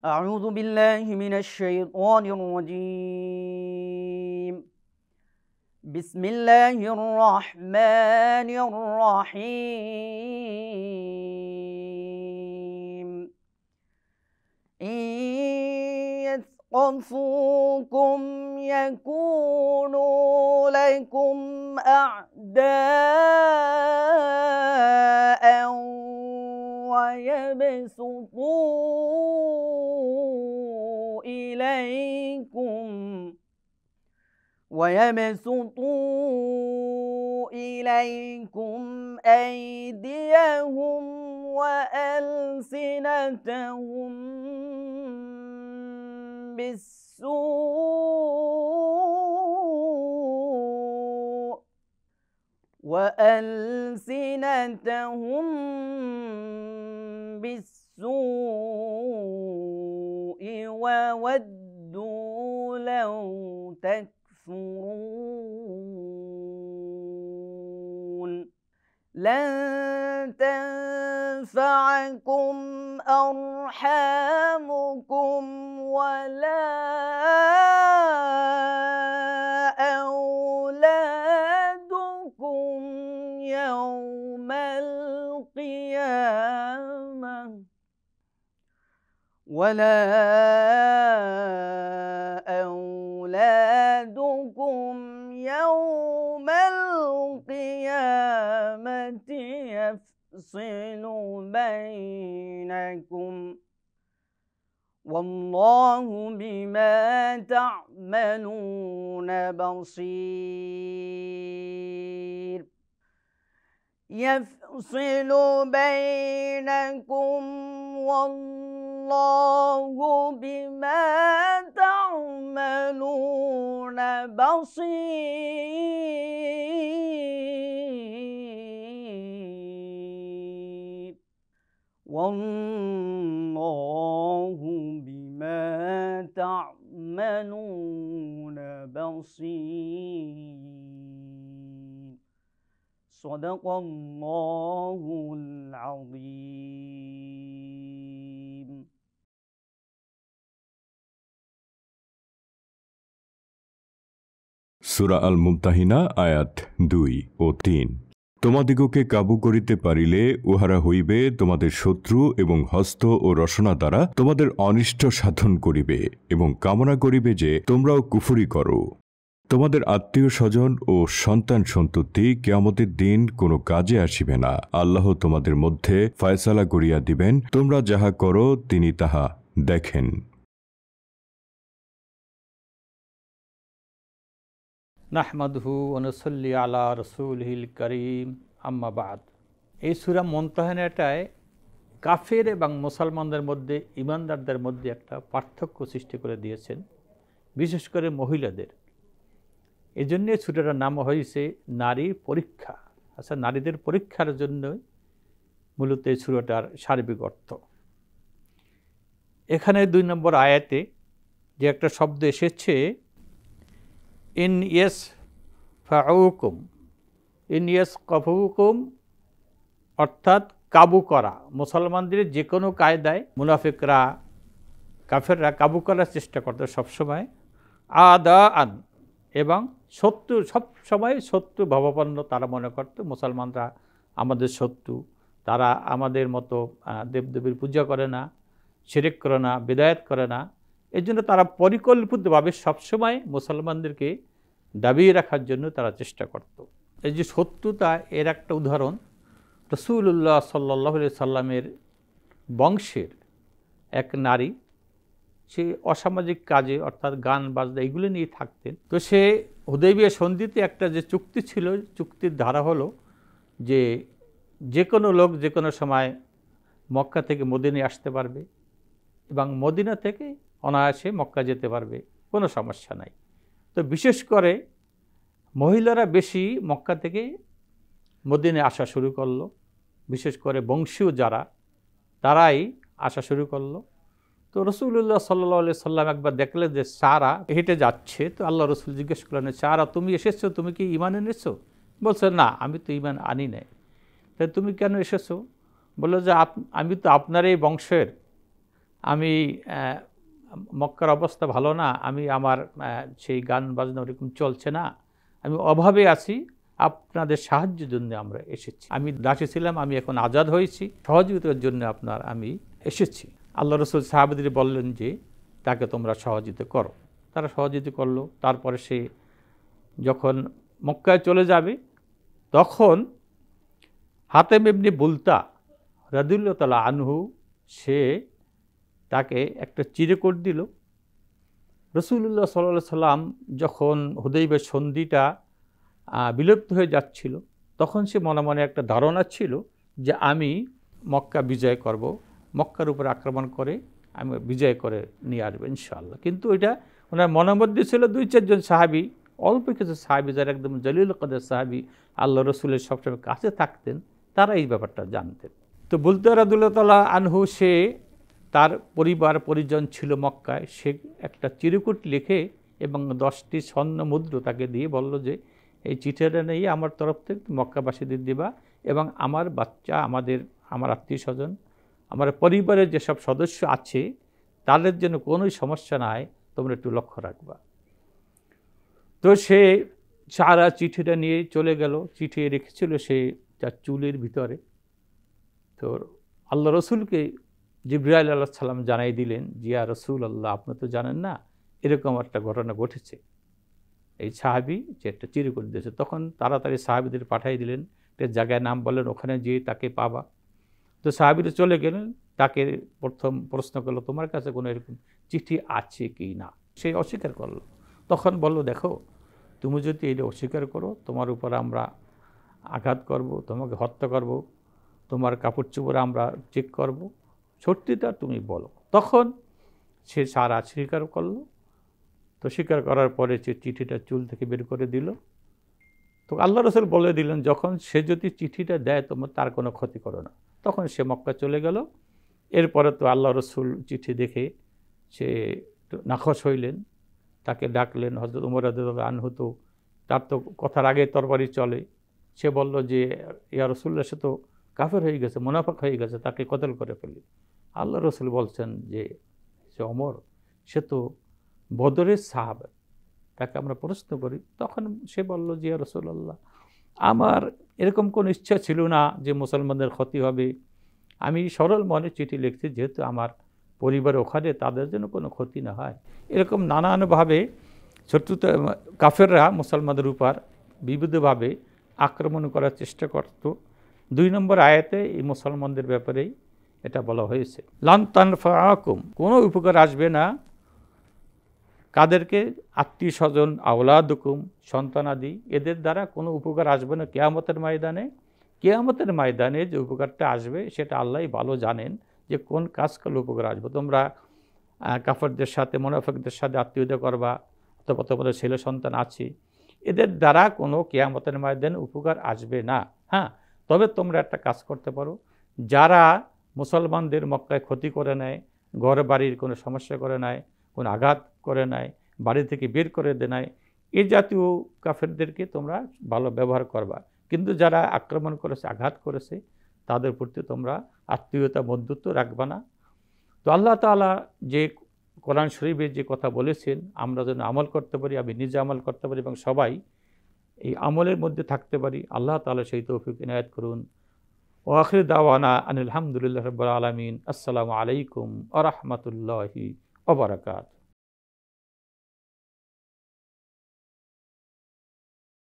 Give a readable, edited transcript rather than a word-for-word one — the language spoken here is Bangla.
أعوذ بالله من الشيطان الرجيم بسم الله الرحمن الرحيم إن يثقفوكم يكونوا لكم أعداء ويبسطوا إليكم أيديهم وألسنتهم بالسوء وودوا لو تكفرون لن تنفعكم أرحامكم ولا أولادكم يوم القيامة يفصل بينكم والله بما تعملون بصير يفصل بينكم والله بما تعملون بصير والله بما تعملون بصير صدق الله العظيم সূরা আল মুমতাহিনা আয়াত 2 ও 3। তোমাদিগকে কাবু করিতে পারিলে উহারা হইবে তোমাদের শত্রু এবং হস্ত ও রসনা দ্বারা তোমাদের অনিষ্ট সাধন করিবে এবং কামনা করিবে যে তোমরাও কুফরি করো। তোমাদের আত্মীয় স্বজন ও সন্তান সন্ততি কিয়ামতের দিন কোনো কাজে আসিবে না। আল্লাহ তোমাদের মধ্যে ফয়সালা করিয়া দিবেন, তোমরা যাহা করো তিনি তাহা দেখেন। নাহমাদুহু ওয়া নুসাল্লি আলা রাসূলিহিল কারীম আম্মা বাদ। এই সূরা মুমতাহিনাটায় কাফের এবং মুসলমানদের মধ্যে, ঈমানদারদের মধ্যে একটা পার্থক্য সৃষ্টি করে দিয়েছেন, বিশেষ করে মহিলাদের। এই জন্য সূরাটার নাম হয়েছে নারীর পরীক্ষা। আচ্ছা, নারীদের পরীক্ষার জন্য মূলত এই সূরাটার সার্বিক অর্থ। এখানে 2 নম্বর আয়াতে যে একটা শব্দ এসেছে ইন ইয়েস ফাউকুম, ইন ইয়েস কফুকুম, অর্থাৎ কাবু করা। মুসলমানদের যে কোনো কায়দায় মুনাফিকরা, কাফেররা কাবু করার চেষ্টা করতে সবসময়। আদা আন, এবং শত্রু, সবসময় শত্রু ভাবাপন্ন তারা মনে করত মুসলমানরা আমাদের শত্রু, তারা আমাদের মতো দেবদেবীর পূজা করে না, শিরক করে না, বিদায়াত করে না। এই জন্য তারা পরিকল্পিতভাবে সবসময় মুসলমানদেরকে দাবিয়ে রাখার জন্য তারা চেষ্টা করত। এই যে শত্রুতা, এর একটা উদাহরণ রাসূলুল্লাহ সাল্লাল্লাহু আলাইহি সাল্লামের বংশের এক নারী, সে অসামাজিক কাজে অর্থাৎ গান বাজনা এগুলো নিয়ে থাকতেন। তো সে হুদাইবিয়া সন্ধিতে একটা যে চুক্তি ছিল, চুক্তির ধারা হলো যে যে কোনো লোক যে কোনো সময় মক্কা থেকে মদিনায় আসতে পারবে এবং মদিনা থেকে অনায়াসে মক্কা যেতে পারবে, কোনো সমস্যা নাই। তো বিশেষ করে মহিলারা বেশি মক্কা থেকে মদিনায় আসা শুরু করলো, বিশেষ করে বংশীয় যারা, তারাই আসা শুরু করলো। তো রাসূলুল্লাহ সাল্লাল্লাহু আলাইহি সাল্লাম একবার দেখলেন যে সারা হেঁটে যাচ্ছে। তো আল্লাহ রসুল জিজ্ঞেস করলেন, সারা তুমি এসেছো, তুমি কি ঈমান এনেছো? বলছে, না, আমি তো ঈমান আনি নাই। তাই তুমি কেন এসেছো? বললো যে আমি তো আপনার এই বংশের, আমি মক্কার অবস্থা ভালো না, আমি আমার সেই গান বাজনা ওরকম চলছে না, আমি অভাবে আছি, আপনাদের সাহায্যের জন্য আমরা এসেছি। আমি দাসী ছিলাম, আমি এখন আজাদ হয়েছি, সহযোগিতার জন্য আমি এসেছি। আল্লাহ রসুল সাহাবাদের বললেন যে তাকে তোমরা সহযোগিতা করো। তারা সহযোগিতা করলো। তারপরে সে যখন মক্কায় চলে যাবে তখন হাতেম ইবনে বুলতা রাদিয়াল্লাহু তাআলা আনহু সে তাকে একটা চিরকুট দিল। রাসূলুল্লাহ সাল্লাল্লাহু আলাইহি সাল্লাম যখন হুদাইবিয়ার সন্ধিটা বিলুপ্ত হয়ে যাচ্ছিল তখন সে মনে মনে একটা ধারণা ছিল যে আমি মক্কা বিজয় করব, মক্কার উপর আক্রমণ করে আমি বিজয় করে নিয়ে আসবো ইনশাআল্লাহ। কিন্তু এটা ওনার মনের মধ্যে ছিল 2-4 জন সাহাবী, অল্প কিছু সাহাবী যারা একদম জলিল কদর সাহাবী আল্লাহ রসুলের সবসময় কাছে থাকতেন, তারা এই ব্যাপারটা জানতেন। তো বুলতা রাদিয়াল্লাহু তাআলা আনহু সে তার পরিবার পরিজন ছিল মক্কায়, সে একটা চিরকুট লিখে এবং 10টি স্বর্ণ মুদ্রা তাকে দিয়ে বলল যে এই চিঠিটা নিয়ে আমার তরফ থেকে মক্কাবাসীদের দিবা এবং আমার বাচ্চা, আমার আত্মীয় স্বজন, আমার পরিবারের যেসব সদস্য আছে তাদের জন্য কোনো সমস্যা নাই, তোমরা একটু লক্ষ্য রাখবা। তো সে সারা চিঠিটা নিয়ে চলে গেল। চিঠি রেখেছিল সে তার চুলের ভিতরে। তো আল্লাহ রসুলকে জিবরাইল আলাইহিস সালাম জানাই দিলেন, জিয়া রসুল আল্লাহ, আপনি তো জানেন না এরকম একটা ঘটনা ঘটেছে, এই সাহাবী যে একটা চিরকুট দিয়েছে। তখন তাড়াতাড়ি সাহাবীদের পাঠিয়ে দিলেন, একটা জায়গায় নাম বললেন, ওখানে যেয়ে তাকে পাবা। তো সাহাবীরা চলে গেলেন, তাকে প্রথম প্রশ্ন করলো তোমার কাছে কোনো এরকম চিঠি আছে কি না। সে অস্বীকার করলো। তখন বলল, দেখো তুমি যদি এটা অস্বীকার করো তোমার উপর আমরা আঘাত করব, তোমাকে হত্যা করব, তোমার কাপড় চোপড় আমরা চেক করব, সত্যিটা তুমি বলো। তখন সে সারা স্বীকার করলো। তো স্বীকার করার পরে সে চিঠিটা চুল থেকে বের করে দিল। তো আল্লাহ রসুল বলে দিলেন, যখন সে যদি চিঠিটা দেয় তোমার তার কোনো ক্ষতি করো না। তখন সে মক্কা চলে গেল। এরপরে তো আল্লাহ রসুল চিঠি দেখে সে নাখোশ হইলেন, তাকে ডাকলেন। হযরত উমর রাদিয়াল্লাহু আনহু তো তার তো কথার আগে তরবারি চলে। সে বলল যে ইয়া রাসূলুল্লাহ, সে তো কাফের হয়ে গেছে, মুনাফিক হয়ে গেছে, তাকে কতল করে ফেলি। আল্লাহ রসুল বলছেন যে সে ওমর, সে তো বদরের সাহাবা, তাকে আমরা প্রশ্ন করি। তখন সে বলল যে ইয়া রাসূলুল্লাহ, আমার এরকম কোনো ইচ্ছা ছিল না যে মুসলমানদের ক্ষতি হবে, আমি সরল মনে চিঠি লিখছি যেহেতু আমার পরিবার ওখানে, তাদের জন্য কোনো ক্ষতি না হয়। এরকম নানানভাবে শত্রুতা কাফেররা মুসলমানদের উপর বিবিধভাবে আক্রমণ করার চেষ্টা করত। 2 নম্বর আয়াতে এই মুসলমানদের ব্যাপারেই এটা বলা হয়েছে, লান তানফাআকুম, কোনো উপকার আসবে না কাদেরকে, আত্মীয় স্বজন, আওলাদুকুম, সন্তানাদি, এদের দ্বারা কোনো উপকার আসবে না কিয়ামতের ময়দানে। কিয়ামতের ময়দানে যে উপকারটা আসবে সেটা আল্লাহই ভালো জানেন যে কোন কাজ করলে উপকার আসবে। তোমরা কাফেরদের সাথে, মুনাফিকদের সাথে আত্মীয়তা করবা, অথবা তোমাদের ছেলে সন্তান আছে, এদের দ্বারা কোনো কিয়ামতের ময়দানে উপকার আসবে না। হ্যাঁ, তবে তোমরা একটা কাজ করতে পারো, যারা মুসলমানদের মক্কায় ক্ষতি করে নেয়, ঘর বাড়ির কোনো সমস্যা করে নেয়, কোনো আঘাত করে নেয়, বাড়ি থেকে বের করে দেয়, এই জাতীয় কাফেরদেরকে তোমরা ভালো ব্যবহার করবা। কিন্তু যারা আক্রমণ করেছে, আঘাত করেছে, তাদের প্রতি তোমরা আত্মীয়তা বন্ধুত্ব রাখবা না। তো আল্লাহ তাআলা যে কোরআন শরীফে যে কথা বলেছেন আমরা যেন আমল করতে পারি, আমি নিজে আমল করতে পারি এবং সবাই এই আমলের মধ্যে থাকতে পারি, আল্লাহ তাআলা সেই তৌফিক ইনায়াত করুন। ওয়া আখির দাওয়ানা আনিল হামদুলিল্লাহি রাব্বিল আলামিন। আসসালামু আলাইকুম ওয়া রাহমাতুল্লাহি ওয়া বারাকাতুহু।